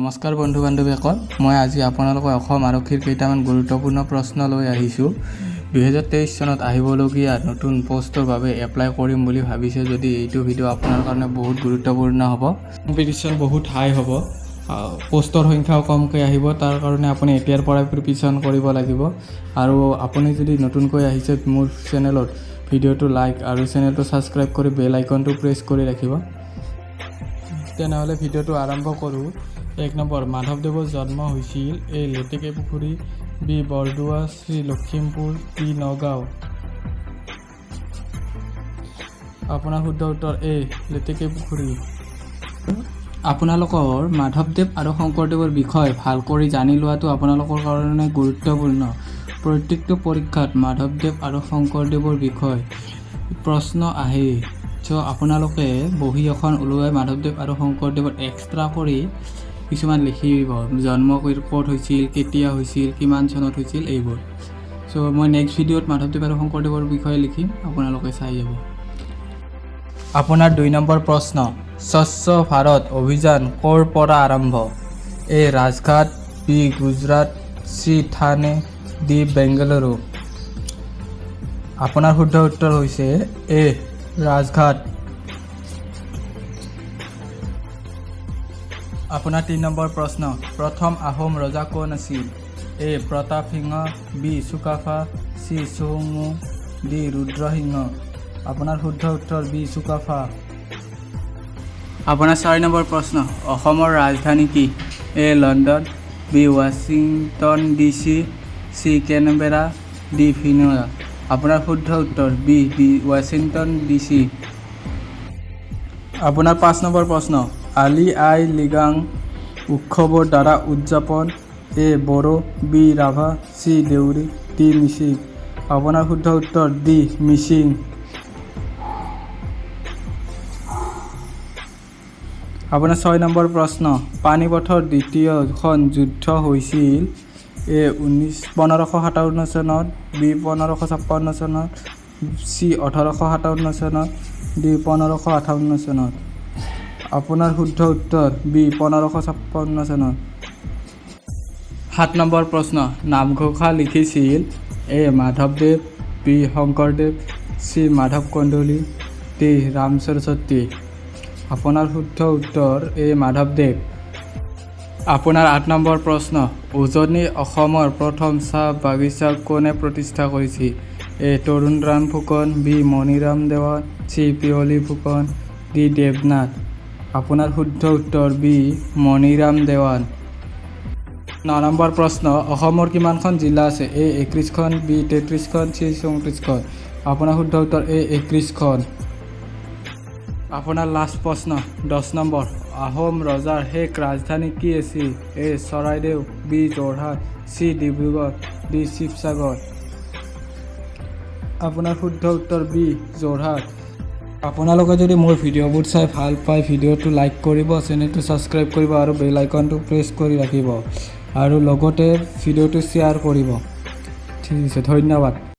নমস্কাৰ বন্ধু বান্ধৱীসকল, মই আজি আপোনালোকক অসম আৰক্ষীৰ কেইটামান গুৰুত্বপূৰ্ণ প্ৰশ্ন লৈ আহিছোঁ। 2023 চনত আহিবলগীয়া নতুন পোষ্টৰ বাবে এপ্লাই কৰিম বুলি ভাবিছে যদি এইটো ভিডিঅ' আপোনাৰ কাৰণে বহুত গুৰুত্বপূৰ্ণ হ'ব। কম্পিটিশ্যন বহুত হাই হ'ব, পোষ্টৰ সংখ্যাও কমকৈ আহিব। তাৰ কাৰণে আপুনি এতিয়াৰ পৰাই প্ৰিপেৰেশ্যন কৰিব লাগিব। আৰু আপুনি যদি নতুনকৈ আহিছে মোৰ চেনেলত, ভিডিঅ'টো লাইক আৰু চেনেলটো ছাবস্ক্ৰাইব কৰি বেল আইকনটো প্ৰেছ কৰি ৰাখিব। তেনেহ'লে ভিডিঅ'টো আৰম্ভ কৰোঁ। 1 নম্বৰ, মাধৱদেৱৰ জন্ম হৈছিল A Leteke Pukhuri, B Bordowa, C Lakhimpur, D Nagaon. আপোনাৰ শুদ্ধ উত্তৰ এ লেটেকে পুখুৰী। আপোনালোকৰ মাধৱদেৱ আৰু শংকৰদেৱৰ বিষয়ে ভাল কৰি জানি লোৱাটো আপোনালোকৰ কাৰণে গুৰুত্বপূৰ্ণ। প্ৰত্যেকটো পৰীক্ষাত মাধৱদেৱ আৰু শংকৰদেৱৰ বিষয়ে প্ৰশ্ন আহে। আপোনালোকে বহি এখন ওলোৱাই মাধৱদেৱ আৰু শংকৰদেৱৰ এক্সট্ৰা কৰি কিছুমান লিখিব, জন্ম ক'ত হৈছিল, কেতিয়া হৈছিল, কিমান চনত হৈছিল, এইবোৰ। মই নেক্সট ভিডিঅ'ত মাধৱদেৱ আৰু শংকৰদেৱৰ বিষয়ে লিখিম, আপোনালোকে চাই যাব। আপোনাৰ 2 নম্বৰ প্ৰশ্ন, স্বচ্ছ ভাৰত অভিযান ক'ৰ পৰা আৰম্ভ? এ ৰাজঘাট, বি গুজৰাট, চি থানে, ডি বেংগালুৰু। আপোনাৰ শুদ্ধ উত্তৰ হৈছে এ ৰাজঘাট। আপোনাৰ 3 নম্বৰ প্ৰশ্ন, প্ৰথম আহোম ৰজা কোন আছিল? A Pratap Singha, B Sukaphaa, C চুহুংমুং, ডি ৰুদ্ৰসিংহ। আপোনাৰ শুদ্ধ উত্তৰ বি চুকাফা। আপোনাৰ 4 নম্বৰ প্ৰশ্ন, অসমৰ ৰাজধানী কি? A London, B Washington DC, C Canberra, D Vienna. আপোনাৰ শুদ্ধ উত্তৰ বি ৱাশ্বিংটন ডিচি। আপোনাৰ 5 নম্বৰ প্ৰশ্ন, আলি আই লিগাং উৎসৱৰ দ্বাৰা উদযাপন? A Bodo, B Rabha, C Deori, D Mising. আপোনাৰ শুদ্ধ উত্তৰ ডি মিচিং। আপোনাৰ 6 নম্বৰ প্ৰশ্ন, পানিপথৰ দ্বিতীয়খন যুদ্ধ হৈছিল? এ 1557 চনত, বি 1556 চনত, চি 1857 চনত, ডি 1558 চনত। আপোনাৰ শুদ্ধ উত্তৰ বি 1556 চনত। 7 নম্বৰ প্ৰশ্ন, নামঘোষা লিখিছিল? এ মাধৱদেৱ, B Sankardev, C Madhav Kandali, D Ram Saraswati. আপোনাৰ শুদ্ধ উত্তৰ এ মাধৱদেৱ। আপোনাৰ 8 নম্বৰ প্ৰশ্ন, উজনি অসমৰ প্ৰথম চাহ বাগিচা কোনে প্ৰতিষ্ঠা কৰিছিল? A Tarunram Phukan, B Maniram Dewan, C Piyali Phukan, D Devnath. আপোনাৰ শুদ্ধ উত্তৰ বি মণিৰাম দেৱান। 9 নম্বৰ প্ৰশ্ন, অসমৰ কিমানখন জিলা আছে? এ 21খন, বি 33খন, চি 34খন। আপোনাৰ শুদ্ধ উত্তৰ এ 21খন। আপোনাৰ লাষ্ট প্ৰশ্ন 10 নম্বৰ, আহোম ৰজাৰ শেষ ৰাজধানী কি আছিল? A Charaideo, B Jorhat, C Dibrugarh, D Sivasagar. আপোনাৰ শুদ্ধ উত্তৰ বি যোৰহাট। আপোনালোকে যদি মোৰ ভিডিঅ'বোৰ চাই ভাল পায়, ভিডিঅ'টো লাইক কৰিব, চেনেলটো ছাবস্ক্ৰাইব কৰিব আৰু বেল আইকনটো প্ৰেছ কৰি ৰাখিব আৰু লগতে ভিডিঅ'টো শ্বেয়াৰ কৰিব। ঠিক আছে, ধন্যবাদ।